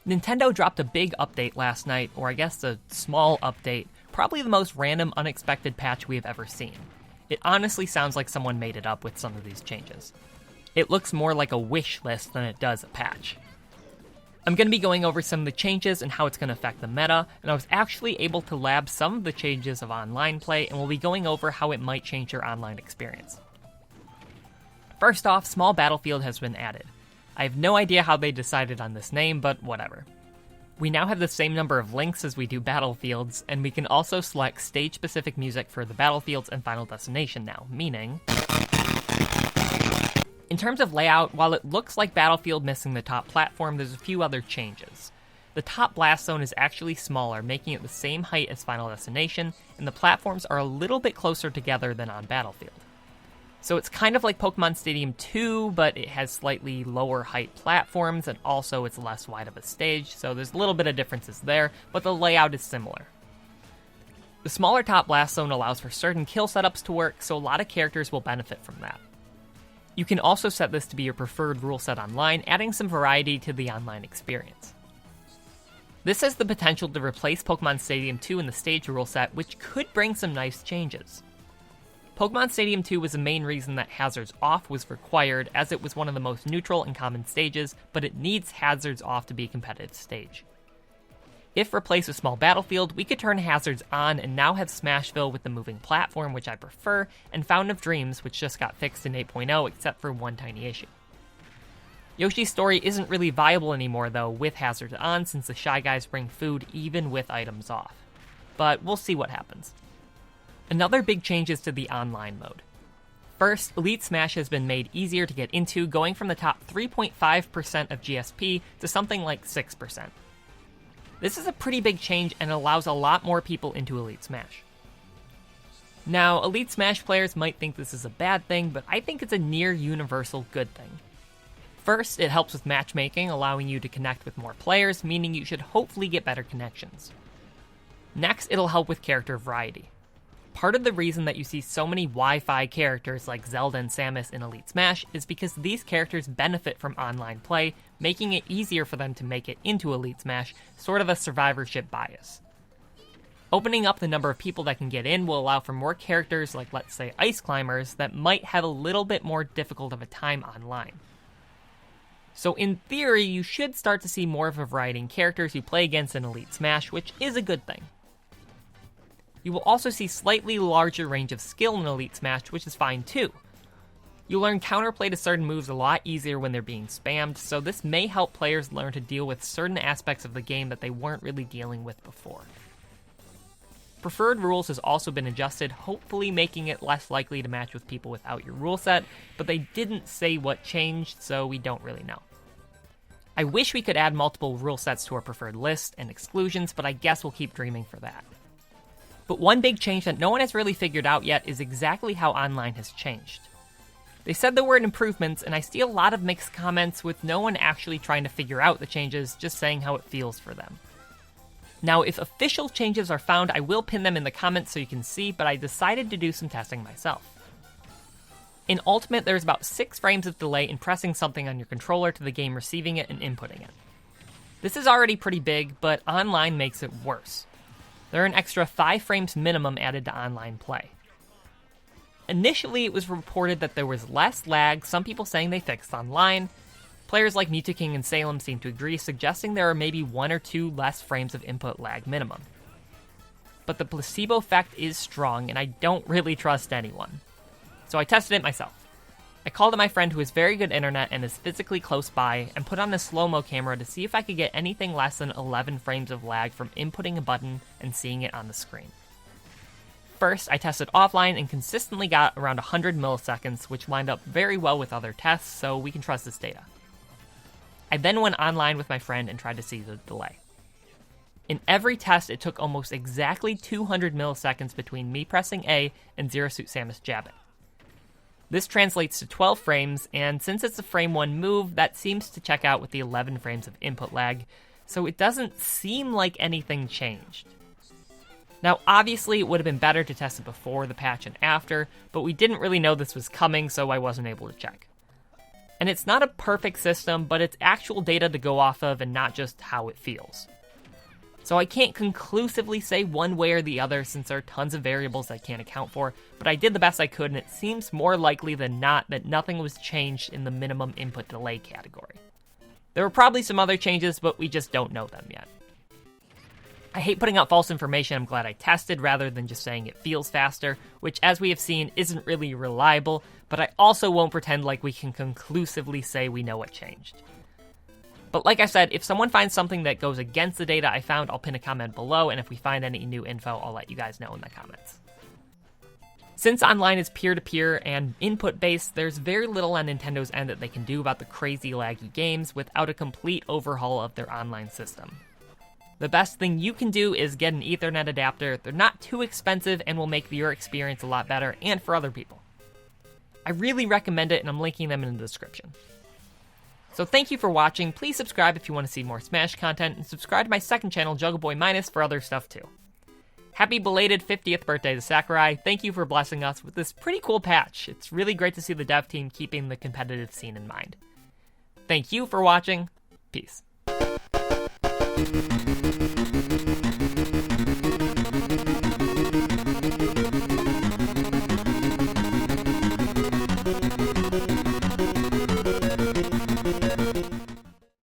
Nintendo dropped a big update last night, or I guess a small update, probably the most random, unexpected patch we have ever seen. It honestly sounds like someone made it up with some of these changes. It looks more like a wish list than it does a patch. I'm going to be going over some of the changes and how it's going to affect the meta, and I was actually able to lab some of the changes of online play, and we'll be going over how it might change your online experience. First off, Small Battlefield has been added. I have no idea how they decided on this name, but whatever. We now have the same number of links as we do battlefields, and we can also select stage-specific music for the battlefields and Final Destination now, meaning... In terms of layout, while it looks like Battlefield missing the top platform, there's a few other changes. The top blast zone is actually smaller, making it the same height as Final Destination, and the platforms are a little bit closer together than on Battlefield. So it's kind of like Pokemon Stadium 2, but it has slightly lower height platforms, and also it's less wide of a stage, so there's a little bit of differences there, but the layout is similar. The smaller top blast zone allows for certain kill setups to work, so a lot of characters will benefit from that. You can also set this to be your preferred rule set online, adding some variety to the online experience. This has the potential to replace Pokemon Stadium 2 in the stage rule set, which could bring some nice changes. Pokemon Stadium 2 was the main reason that Hazards Off was required, as it was one of the most neutral and common stages, but it needs Hazards Off to be a competitive stage. If replaced with Small Battlefield, we could turn Hazards on and now have Smashville with the moving platform, which I prefer, and Fountain of Dreams, which just got fixed in 8.0 except for one tiny issue. Yoshi's Story isn't really viable anymore though with Hazards on, since the Shy Guys bring food even with items off. But we'll see what happens. Another big change is to the online mode. First, Elite Smash has been made easier to get into, going from the top 3.5% of GSP to something like 6%. This is a pretty big change and allows a lot more people into Elite Smash. Now, Elite Smash players might think this is a bad thing, but I think it's a near universal good thing. First, it helps with matchmaking, allowing you to connect with more players, meaning you should hopefully get better connections. Next, it'll help with character variety. Part of the reason that you see so many Wi-Fi characters like Zelda and Samus in Elite Smash is because these characters benefit from online play, making it easier for them to make it into Elite Smash, sort of a survivorship bias. Opening up the number of people that can get in will allow for more characters like, let's say, Ice Climbers that might have a little bit more difficult of a time online. So in theory, you should start to see more of a variety in characters you play against in Elite Smash, which is a good thing. You will also see slightly larger range of skill in Elite Smash, which is fine too. You'll learn counterplay to certain moves a lot easier when they're being spammed, so this may help players learn to deal with certain aspects of the game that they weren't really dealing with before. Preferred rules has also been adjusted, hopefully making it less likely to match with people without your rule set, but they didn't say what changed, so we don't really know. I wish we could add multiple rule sets to our preferred list and exclusions, but I guess we'll keep dreaming for that. But one big change that no one has really figured out yet is exactly how online has changed. They said there were improvements, and I see a lot of mixed comments with no one actually trying to figure out the changes, just saying how it feels for them. Now, if official changes are found, I will pin them in the comments so you can see, but I decided to do some testing myself. In Ultimate, there's about 6 frames of delay in pressing something on your controller to the game receiving it and inputting it. This is already pretty big, but online makes it worse. There are an extra 5 frames minimum added to online play. Initially, it was reported that there was less lag, some people saying they fixed online. Players like Ch1cken and Salem seem to agree, suggesting there are maybe 1 or 2 less frames of input lag minimum. But the placebo effect is strong, and I don't really trust anyone. So I tested it myself. I called up my friend who has very good internet and is physically close by, and put on a slow-mo camera to see if I could get anything less than 11 frames of lag from inputting a button and seeing it on the screen. First, I tested offline and consistently got around 100 milliseconds, which lined up very well with other tests, so we can trust this data. I then went online with my friend and tried to see the delay. In every test, it took almost exactly 200 milliseconds between me pressing A and Zero Suit Samus jabbing. This translates to 12 frames, and since it's a frame 1 move, that seems to check out with the 11 frames of input lag, so it doesn't seem like anything changed. Now, obviously, it would have been better to test it before the patch and after, but we didn't really know this was coming, so I wasn't able to check. And it's not a perfect system, but it's actual data to go off of and not just how it feels. So I can't conclusively say one way or the other since there are tons of variables I can't account for, but I did the best I could, and it seems more likely than not that nothing was changed in the minimum input delay category. There were probably some other changes, but we just don't know them yet. I hate putting out false information. I'm glad I tested rather than just saying it feels faster, which as we have seen isn't really reliable, but I also won't pretend like we can conclusively say we know what changed. But like I said, if someone finds something that goes against the data I found, I'll pin a comment below, and if we find any new info, I'll let you guys know in the comments. Since online is peer-to-peer and input-based, there's very little on Nintendo's end that they can do about the crazy laggy games without a complete overhaul of their online system. The best thing you can do is get an Ethernet adapter. They're not too expensive and will make your experience a lot better and for other people. I really recommend it, and I'm linking them in the description. So thank you for watching. Please subscribe if you want to see more Smash content, and subscribe to my second channel, Juggleboy- for other stuff too. Happy belated 50th birthday to Sakurai. Thank you for blessing us with this pretty cool patch. It's really great to see the dev team keeping the competitive scene in mind. Thank you for watching. Peace.